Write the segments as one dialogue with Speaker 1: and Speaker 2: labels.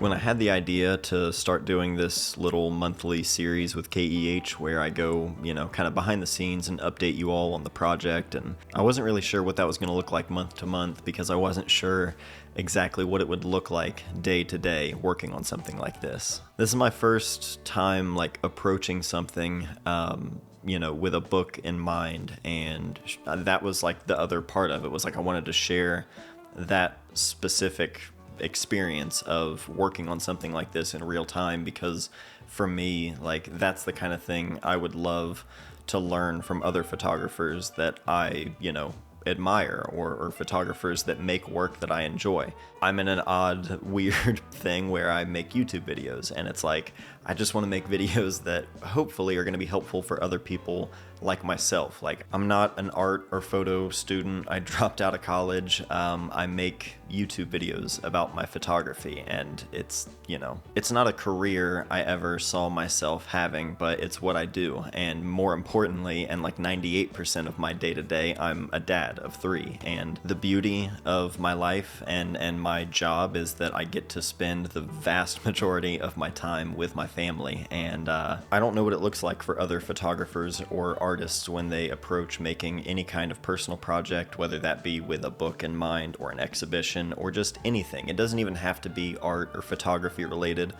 Speaker 1: When I had the idea to start doing this little monthly series with KEH where I go, kind of behind the scenes and update you all on the project, and I wasn't really sure what that was going to look like month to month because I wasn't sure exactly what it would look like day to day working on something like this. This is my first time approaching something with a book in mind, and that was the other part of it was I wanted to share that specific experience of working on something like this in real time, because for me, that's the kind of thing I would love to learn from other photographers that I, admire, or photographers that make work that I enjoy. I'm in an odd, weird thing where I make YouTube videos, and it's I just want to make videos that hopefully are going to be helpful for other people like myself. I'm not an art or photo student. I dropped out of college. I make YouTube videos about my photography, and it's not a career I ever saw myself having, but it's what I do. And more importantly, and 98% of my day-to-day, I'm a dad of 3. And the beauty of my life and my job is that I get to spend the vast majority of my time with my family. And I don't know what it looks like for other photographers or artists when they approach making any kind of personal project, whether that be with a book in mind or an exhibition or just anything. It doesn't even have to be art or photography related.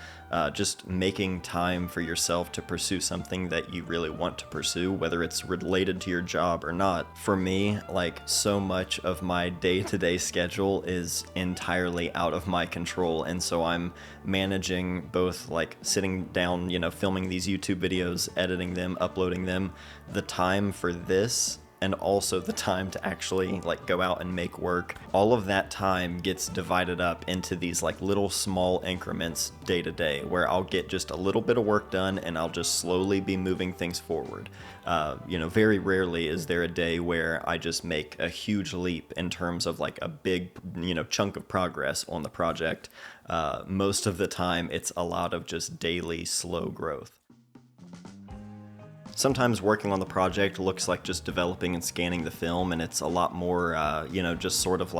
Speaker 1: Just making time for yourself to pursue something that you really want to pursue, whether it's related to your job or not. For me, so much of my day-to-day schedule is entirely out of my control, and so I'm managing both sitting down, filming these YouTube videos, editing them, uploading them, the time for this, and also the time to actually go out and make work. All of that time gets divided up into these little small increments day to day, where I'll get just a little bit of work done and I'll just slowly be moving things forward. Very rarely is there a day where I just make a huge leap in terms of a big, chunk of progress on the project. Most of the time it's a lot of just daily slow growth. Sometimes working on the project looks like just developing and scanning the film, and it's a lot more, just sort of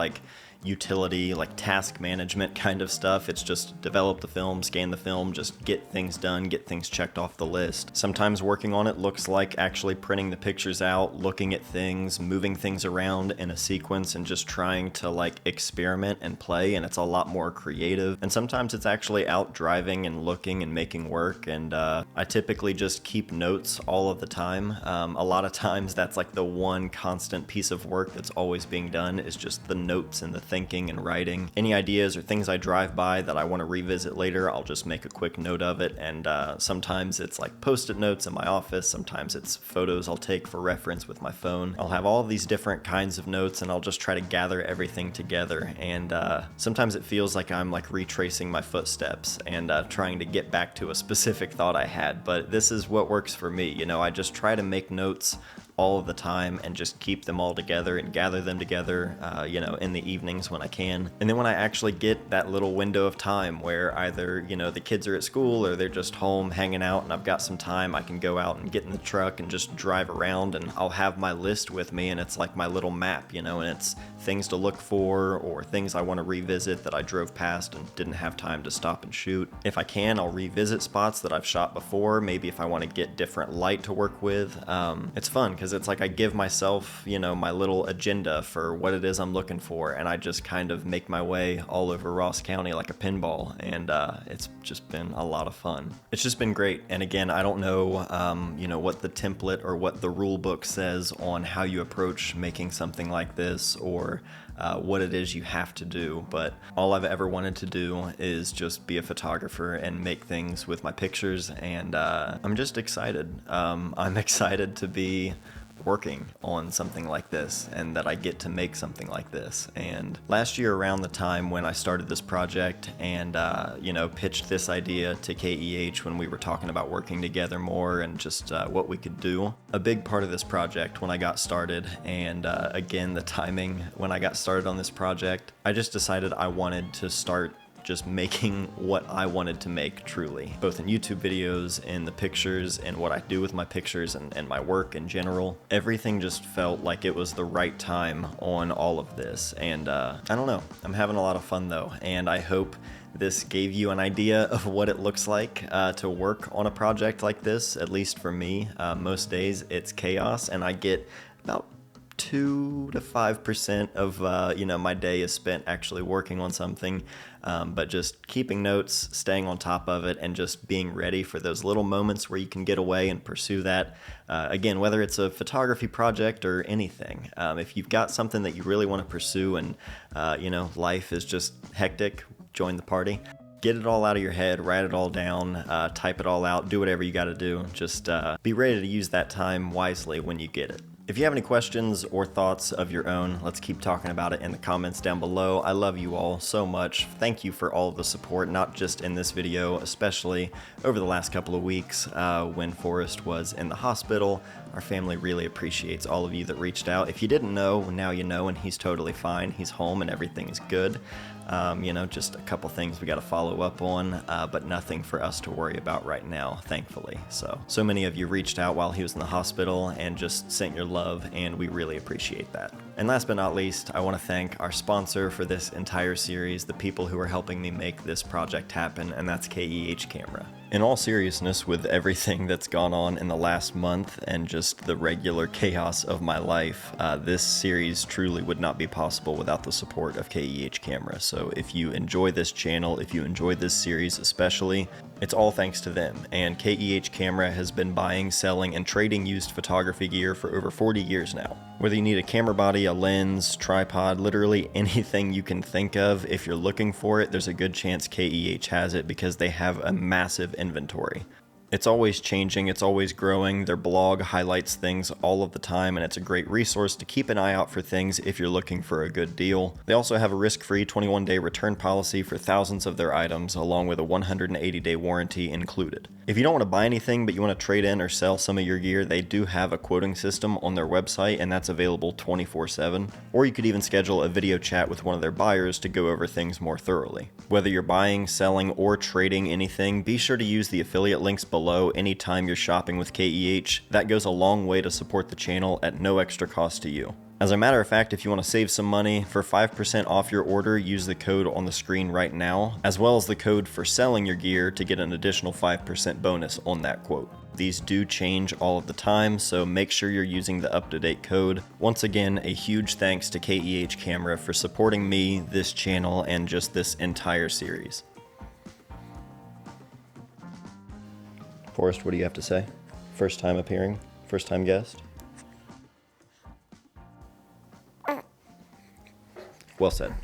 Speaker 1: utility, task management kind of stuff. It's just develop the film, scan the film, just get things done, get things checked off the list. Sometimes working on it looks like actually printing the pictures out, looking at things, moving things around in a sequence, and just trying to experiment and play, and it's a lot more creative. And sometimes it's actually out driving and looking and making work, and I typically just keep notes all of the time. A lot of times that's the one constant piece of work that's always being done is just the notes and the thinking and writing. Any ideas or things I drive by that I want to revisit later, I'll just make a quick note of it. And sometimes it's post-it notes in my office. Sometimes it's photos I'll take for reference with my phone. I'll have all of these different kinds of notes, and I'll just try to gather everything together. And sometimes it feels like I'm retracing my footsteps and trying to get back to a specific thought I had. But this is what works for me. I just try to make notes all of the time and just keep them all together and gather them together, in the evenings when I can. And then when I actually get that little window of time where either, the kids are at school or they're just home hanging out and I've got some time, I can go out and get in the truck and just drive around, and I'll have my list with me, and it's my little map, and it's things to look for or things I want to revisit that I drove past and didn't have time to stop and shoot. If I can, I'll revisit spots that I've shot before, maybe if I want to get different light to work with. It's fun because it's I give myself, my little agenda for what it is I'm looking for, and I just kind of make my way all over Ross County like a pinball, and it's just been a lot of fun. It's just been great. And again, I don't know, what the template or what the rule book says on how you approach making something like this, or what it is you have to do, but all I've ever wanted to do is just be a photographer and make things with my pictures, and I'm just excited. I'm excited to be working on something like this and that I get to make something like this. And last year around the time when I started this project and pitched this idea to KEH when we were talking about working together more and just what we could do, a big part of this project when I got started, and again the timing when I got started on this project, I just decided I wanted to start just making what I wanted to make truly, both in YouTube videos, in the pictures, and what I do with my pictures and my work in general. Everything just felt like it was the right time on all of this, and I don't know, I'm having a lot of fun though, and I hope this gave you an idea of what it looks like to work on a project like this. At least for me, most days it's chaos, and I get about 2 to 5% of my day is spent actually working on something, but just keeping notes, staying on top of it, and just being ready for those little moments where you can get away and pursue that. Again, whether it's a photography project or anything, if you've got something that you really want to pursue and life is just hectic, join the party. Get it all out of your head, write it all down, type it all out, do whatever you got to do. Just be ready to use that time wisely when you get it. If you have any questions or thoughts of your own, let's keep talking about it in the comments down below. I love you all so much. Thank you for all of the support, not just in this video, especially over the last couple of weeks when Forrest was in the hospital. Our family really appreciates all of you that reached out. If you didn't know, now you know, and he's totally fine. He's home and everything is good. Just a couple things we got to follow up on, but nothing for us to worry about right now, thankfully. So many of you reached out while he was in the hospital and just sent your love, and we really appreciate that. And last but not least, I want to thank our sponsor for this entire series, the people who are helping me make this project happen, and that's KEH Camera. In all seriousness, with everything that's gone on in the last month and just the regular chaos of my life, this series truly would not be possible without the support of KEH Camera. So if you enjoy this channel, if you enjoy this series especially, it's all thanks to them. And KEH Camera has been buying, selling, and trading used photography gear for over 40 years now. Whether you need a camera body, a lens, tripod, literally anything you can think of, if you're looking for it, there's a good chance KEH has it because they have a massive inventory. It's always changing, it's always growing. Their blog highlights things all of the time, and it's a great resource to keep an eye out for things if you're looking for a good deal. They also have a risk-free 21-day return policy for thousands of their items, along with a 180-day warranty included. If you don't want to buy anything, but you want to trade in or sell some of your gear, they do have a quoting system on their website, and that's available 24/7. Or you could even schedule a video chat with one of their buyers to go over things more thoroughly. Whether you're buying, selling, or trading anything, be sure to use the affiliate links below anytime you're shopping with KEH. That goes a long way to support the channel at no extra cost to you. As a matter of fact, if you want to save some money, for 5% off your order, use the code on the screen right now, as well as the code for selling your gear to get an additional 5% bonus on that quote. These do change all of the time, so make sure you're using the up-to-date code. Once again, a huge thanks to KEH Camera for supporting me, this channel, and just this entire series. Forrest, what do you have to say? First time appearing? First time guest? Well said.